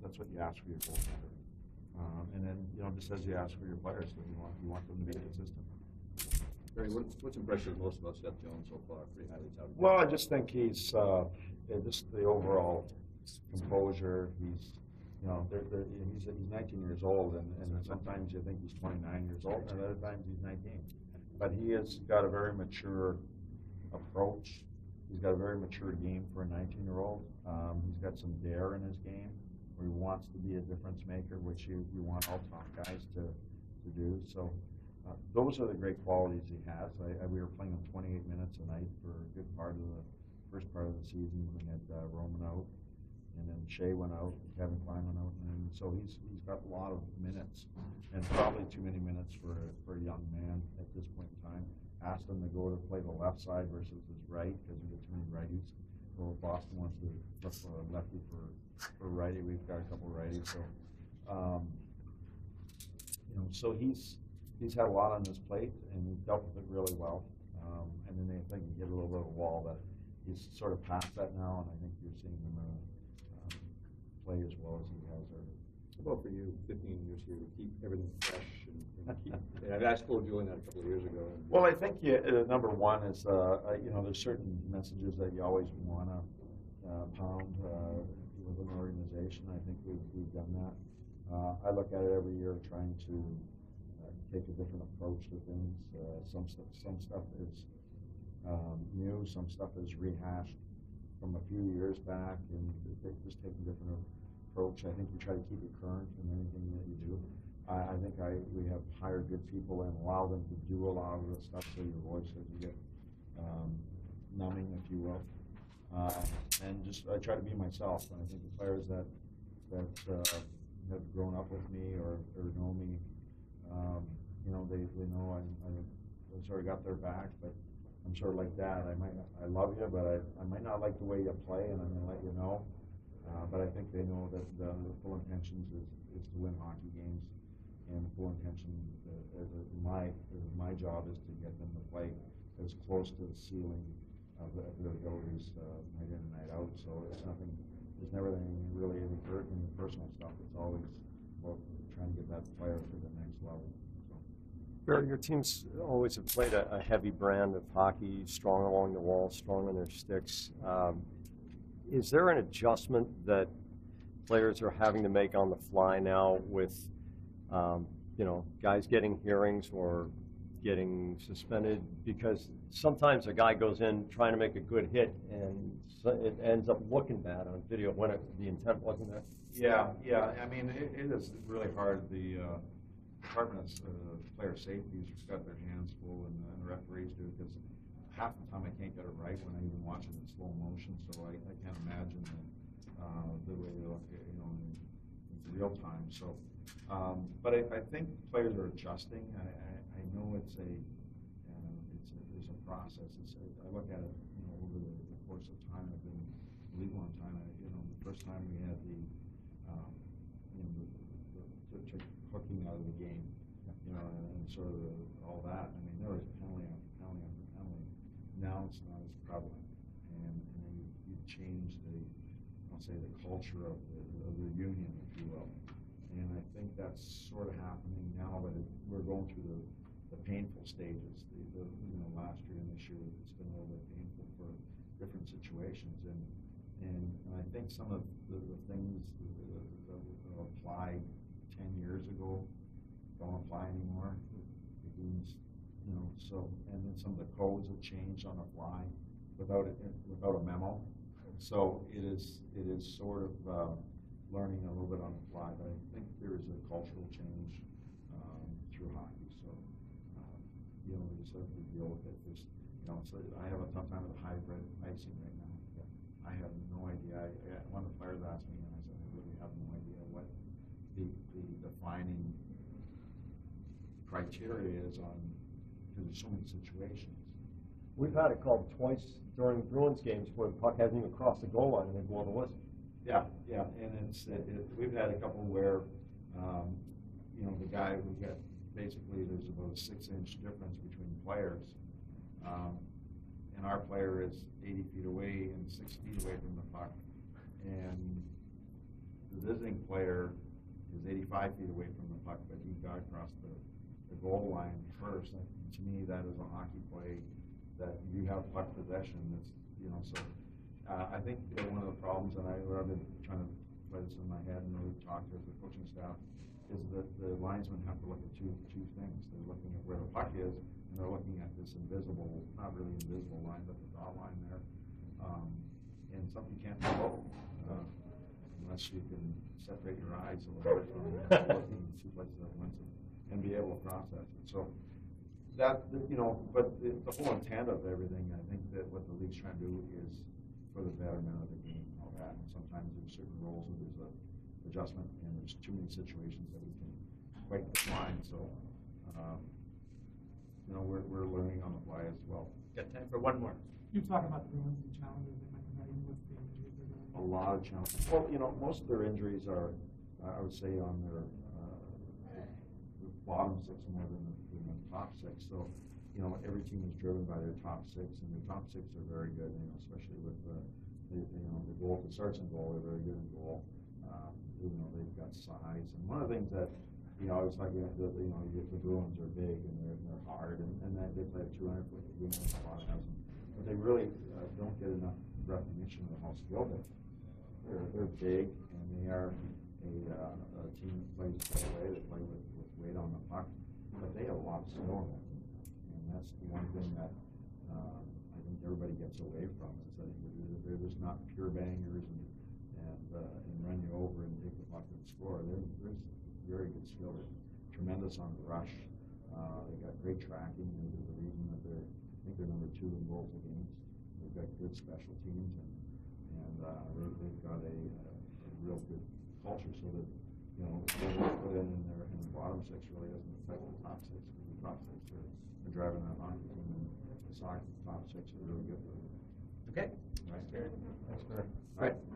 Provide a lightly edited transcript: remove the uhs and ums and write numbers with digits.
that's what you ask for your goaltender. And then, just as you ask for your players, you want them to be consistent. Barry, what's impressed you most about Seth Jones so far? Pretty highly touted. Well, I just think he's just the overall composure. He's he's 19 years old, and sometimes you think he's 29 years old, and other times he's 19. But he has got a very mature approach. He's got a very mature game for a 19-year-old. He's got some dare in his game, where he wants to be a difference maker, which you want all top guys to do. So those are the great qualities he has. We were playing him 28 minutes a night for a good part of the first part of the season. We had Roman out, and then Shea went out, Kevin Klein went out, and so he's got a lot of minutes, and probably too many minutes for a young man at this point in time. Asked him to go to play the left side versus his right because we get too many righties. Well, Boston wants to flip lefty for righty. We've got a couple of righties, so so he's had a lot on his plate, and he's dealt with it really well. And then I think he hit a little bit of a wall that he's sort of past that now, and I think you're seeing him play as well as he has earlier. How about for you, 15 years here, to keep everything fresh and keep? I told Julian that a couple of years ago. Well, I think number one is there's certain messages that you always want to pound with an organization. I think we've done that. I look at it every year trying to take a different approach to things. Some stuff is new, some stuff is rehashed from a few years back, and just take a different approach. I think we try to keep it current in anything that you do. I think we have hired good people and allow them to do a lot of the stuff so your voice doesn't get numbing, if you will. And just I try to be myself. And I think the players that have grown up with me or know me, they know I sort of got their back, but I'm sort of like that. I love you, but I might not like the way you play, and I'm going to let you know. But I think they know that the full intentions is to win hockey games, and the full intention, my job is to get them to play as close to the ceiling of their abilities night in and night out. So it's nothing. There's never really any personal stuff. It's always about trying to get that player to the next level. Barry, your teams always have played a heavy brand of hockey, strong along the wall, strong on their sticks. Is there an adjustment that players are having to make on the fly now with, guys getting hearings or getting suspended? Because sometimes a guy goes in trying to make a good hit and it ends up looking bad on video when the intent wasn't there. Yeah. I mean, it is really hard. The Department of Player Safety has got their hands full, and the referees do, because half the time I can't get it right when I even watch it in slow motion, so I can't imagine the way they look at in real time. So, but I think players are adjusting. I know there's a process. I look at it over the course of time. I've been in the league one time. The first time we had the hooking out of the game, and sort of all that. I mean, there was penalty after penalty after penalty. Now it's not as prevalent, and then you change the culture of the union, if you will. And I think that's sort of happening now, but we're going through the painful stages. Last year and this year, it's been a little bit painful for different situations, and I think some of the things that applied 10 years ago don't apply anymore. And then some of the codes have changed on the fly without a memo. So it is sort of learning a little bit on the fly. But I think there is a cultural change through hockey. So we just have to deal with it. I have a tough time with hybrid icing right now. I have no idea. One of the players asked me, and I said, I really have no idea what the defining criteria is on, because there's so many situations. We've had it called twice during Bruins games where the puck hasn't even crossed the goal line and they blow the whistle. Yeah, and we've had a couple where, the guy who got, basically there's about a 6-inch difference between players, and our player is 80 feet away and 6 feet away from the puck, and the visiting player is 85 feet away from the puck, but he got across the goal line first. And to me, that is a hockey play that you have puck possession. That's, you know, so I think one of the problems, and I've been trying to play this in my head and really talk to the coaching staff, is that the linesmen have to look at two things. They're looking at where the puck is, and they're looking at this invisible, not really invisible line, but the dot line there. And something you can't do both, unless you can separate your eyes a little bit from looking in two places at once and be able to process it. So that, you know, but the whole intent of everything, I think that what the league's trying to do is for the betterment of the game and all that. And sometimes there's certain roles where there's a adjustment, and there's too many situations that we can quite define. So, you know, we're learning on the fly as well. Got time for one more. You talk about the Bruins and challenges they might be having with the injuries they're going A lot of challenges. Well, you know, most of their injuries are, I would say, on their bottom six more than the top six. So, you know, every team is driven by their top six, and their top six are very good. You know, especially with the goal, the starts in goal, they're very good in goal. You know, they've got size, and one of the things that, you know, I was talking about, you know, the Bruins are big and they're hard, and they play 200 foot. You know, a lot of them, but they really don't get enough recognition of how skilled they are. They're big, and they are a team that plays the way. They play with weight on the puck, but they have a lot of skill in that. And that's the one thing that I think everybody gets away from, is that they're just not pure bangers and run you over and take the puck and score. There's very good skill. They're tremendous on the rush. They got great tracking. There's a reason that I think they're number 2 in goals against. They've got good special teams, and they've got a real good culture, so that, you know, what they put in the bottom six really doesn't affect the top six, because the top six are driving that hockey team, and the top six are really good for them. Okay. Right. Thanks, Gary. Thanks, Barry. All right.